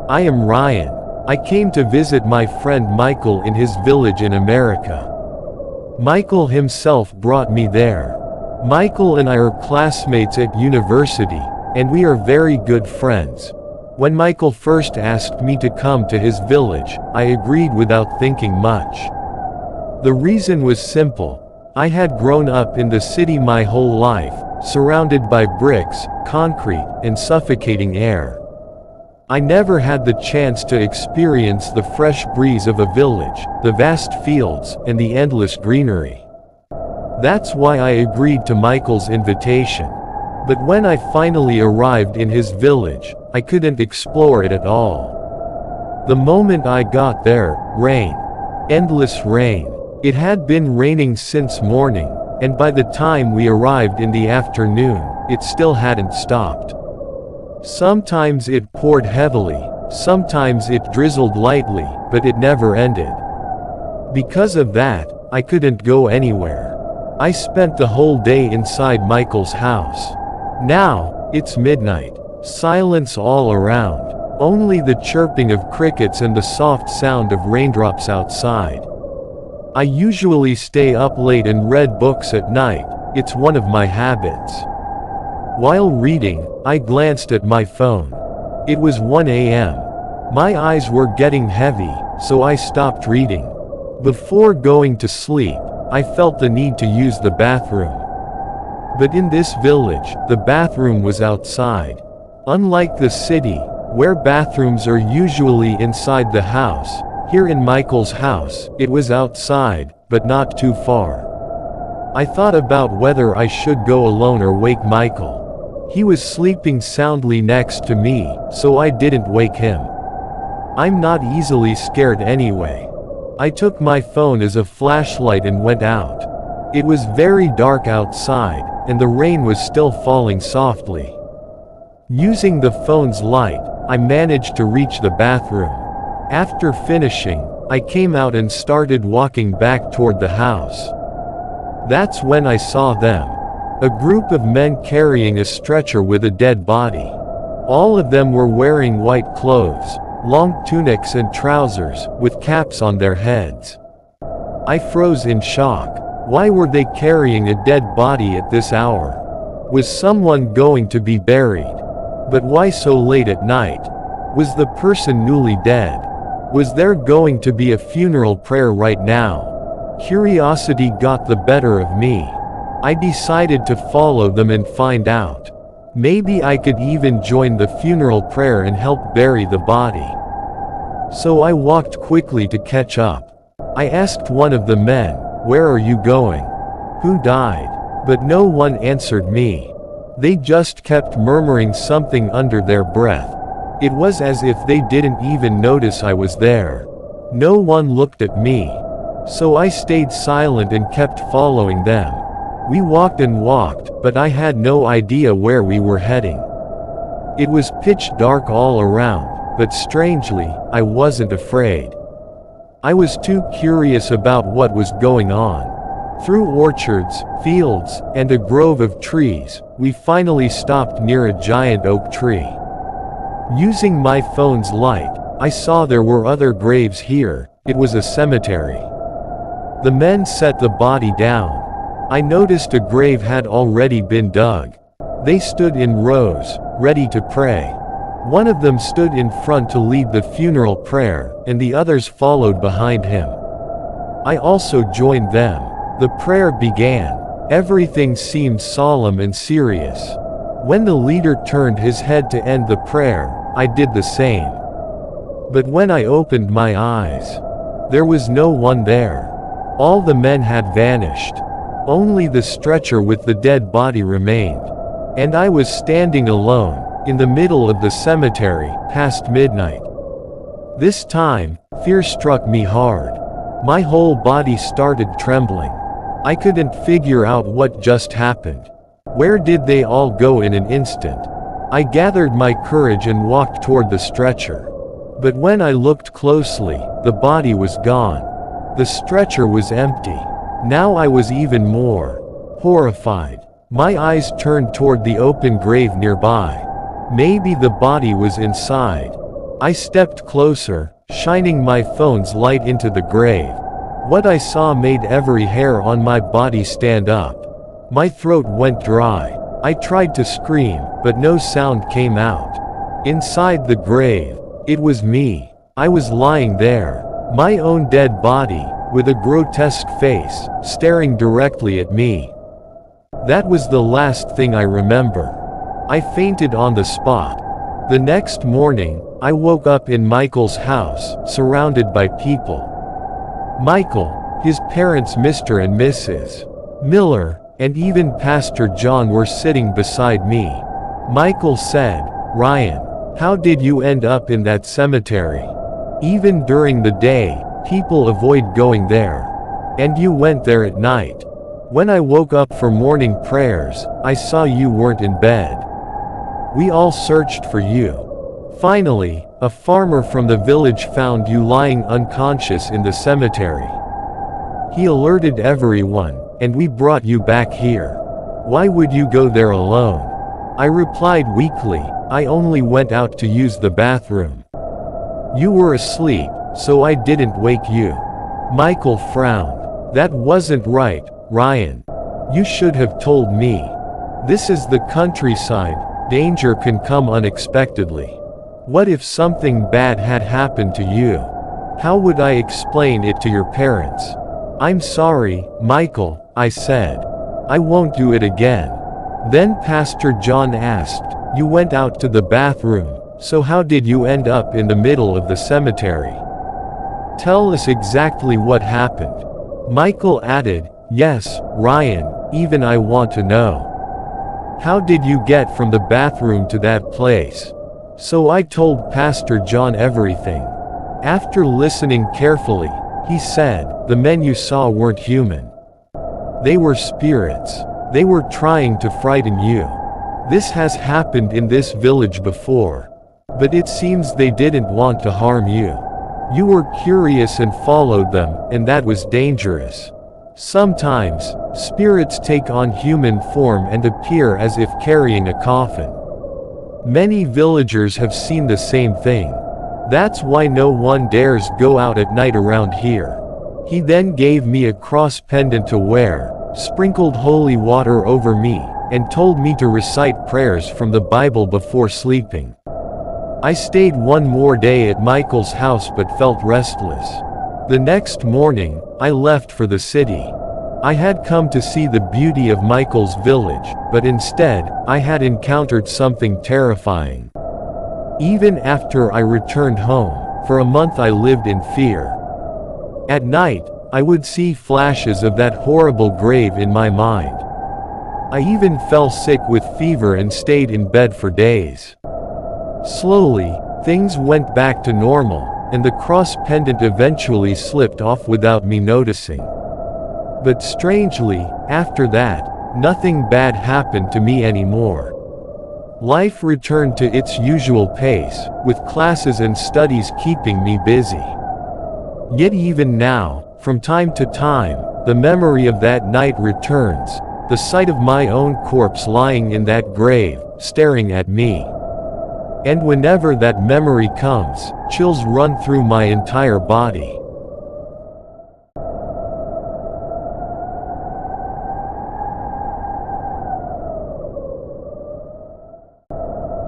I am Ryan. I came to visit my friend Michael in his village in America. Michael himself brought me there. Michael and I are classmates at university, and we are very good friends. When Michael first asked me to come to his village, I agreed without thinking much. The reason was simple. I had grown up in the city my whole life, surrounded by bricks, concrete, and suffocating air. I never had the chance to experience the fresh breeze of a village, the vast fields, and the endless greenery. That's why I agreed to Michael's invitation. But when I finally arrived in his village, I couldn't explore it at all. The moment I got there, rain. Endless rain. It had been raining since morning, and by the time we arrived in the afternoon, it still hadn't stopped. Sometimes it poured heavily, sometimes it drizzled lightly, but it never ended. Because of that, I couldn't go anywhere. I spent the whole day inside Michael's house. Now, it's midnight. Silence all around. Only the chirping of crickets and the soft sound of raindrops outside. I usually stay up late and read books at night. It's one of my habits. While reading, I glanced at my phone. It was 1 a.m. My eyes were getting heavy, so I stopped reading. Before going to sleep, I felt the need to use the bathroom. But in this village, the bathroom was outside. Unlike the city, where bathrooms are usually inside the house, here in Michael's house, it was outside, but not too far. I thought about whether I should go alone or wake Michael. He was sleeping soundly next to me, so I didn't wake him. I'm not easily scared anyway. I took my phone as a flashlight and went out. It was very dark outside, and the rain was still falling softly. Using the phone's light, I managed to reach the bathroom. After finishing, I came out and started walking back toward the house. That's when I saw them. A group of men carrying a stretcher with a dead body. All of them were wearing white clothes, long tunics and trousers, with caps on their heads. I froze in shock. Why were they carrying a dead body at this hour? Was someone going to be buried? But why so late at night? Was the person newly dead? Was there going to be a funeral prayer right now? Curiosity got the better of me. I decided to follow them and find out. Maybe I could even join the funeral prayer and help bury the body. So I walked quickly to catch up. I asked one of the men, "Where are you going? Who died?" But no one answered me. They just kept murmuring something under their breath. It was as if they didn't even notice I was there. No one looked at me. So I stayed silent and kept following them. We walked and walked, but I had no idea where we were heading. It was pitch dark all around, but strangely, I wasn't afraid. I was too curious about what was going on. Through orchards, fields, and a grove of trees, we finally stopped near a giant oak tree. Using my phone's light, I saw there were other graves here. It was a cemetery. The men set the body down. I noticed a grave had already been dug. They stood in rows, ready to pray. One of them stood in front to lead the funeral prayer, and the others followed behind him. I also joined them. The prayer began. Everything seemed solemn and serious. When the leader turned his head to end the prayer, I did the same. But when I opened my eyes, there was no one there. All the men had vanished. Only the stretcher with the dead body remained. And I was standing alone, in the middle of the cemetery, past midnight. This time, fear struck me hard. My whole body started trembling. I couldn't figure out what just happened. Where did they all go in an instant? I gathered my courage and walked toward the stretcher. But when I looked closely, the body was gone. The stretcher was empty. Now I was even more horrified. My eyes turned toward the open grave nearby. Maybe the body was inside. I stepped closer, shining my phone's light into the grave. What I saw made every hair on my body stand up. My throat went dry. I tried to scream, but no sound came out. Inside the grave, it was me. I was lying there, my own dead body, with a grotesque face, staring directly at me. That was the last thing I remember. I fainted on the spot. The next morning, I woke up in Michael's house, surrounded by people. Michael, his parents Mr. and Mrs. Miller, and even Pastor John were sitting beside me. Michael said, "Ryan, how did you end up in that cemetery? Even during the day, people avoid going there. And you went there at night. When I woke up for morning prayers, I saw you weren't in bed. We all searched for you. Finally, a farmer from the village found you lying unconscious in the cemetery. He alerted everyone, and we brought you back here. Why would you go there alone?" I replied weakly, "I only went out to use the bathroom. You were asleep, so I didn't wake you." Michael frowned. "That wasn't right, Ryan. You should have told me. This is the countryside. Danger can come unexpectedly. What if something bad had happened to you? How would I explain it to your parents?" "I'm sorry, Michael," I said. "I won't do it again." Then Pastor John asked, "You went out to the bathroom, so how did you end up in the middle of the cemetery? Tell us exactly what happened." Michael added, "Yes, Ryan, even I want to know. How did you get from the bathroom to that place?" So I told Pastor John everything. After listening carefully, he said, "The men you saw weren't human. They were spirits. They were trying to frighten you. This has happened in this village before. But it seems they didn't want to harm you. You were curious and followed them, and that was dangerous. Sometimes, spirits take on human form and appear as if carrying a coffin. Many villagers have seen the same thing. That's why no one dares go out at night around here." He then gave me a cross pendant to wear, sprinkled holy water over me, and told me to recite prayers from the Bible before sleeping. I stayed one more day at Michael's house but felt restless. The next morning, I left for the city. I had come to see the beauty of Michael's village, but instead, I had encountered something terrifying. Even after I returned home, for a month I lived in fear. At night, I would see flashes of that horrible grave in my mind. I even fell sick with fever and stayed in bed for days. Slowly, things went back to normal, and the cross pendant eventually slipped off without me noticing. But strangely, after that, nothing bad happened to me anymore. Life returned to its usual pace, with classes and studies keeping me busy. Yet even now, from time to time, the memory of that night returns, the sight of my own corpse lying in that grave, staring at me. And whenever that memory comes, chills run through my entire body.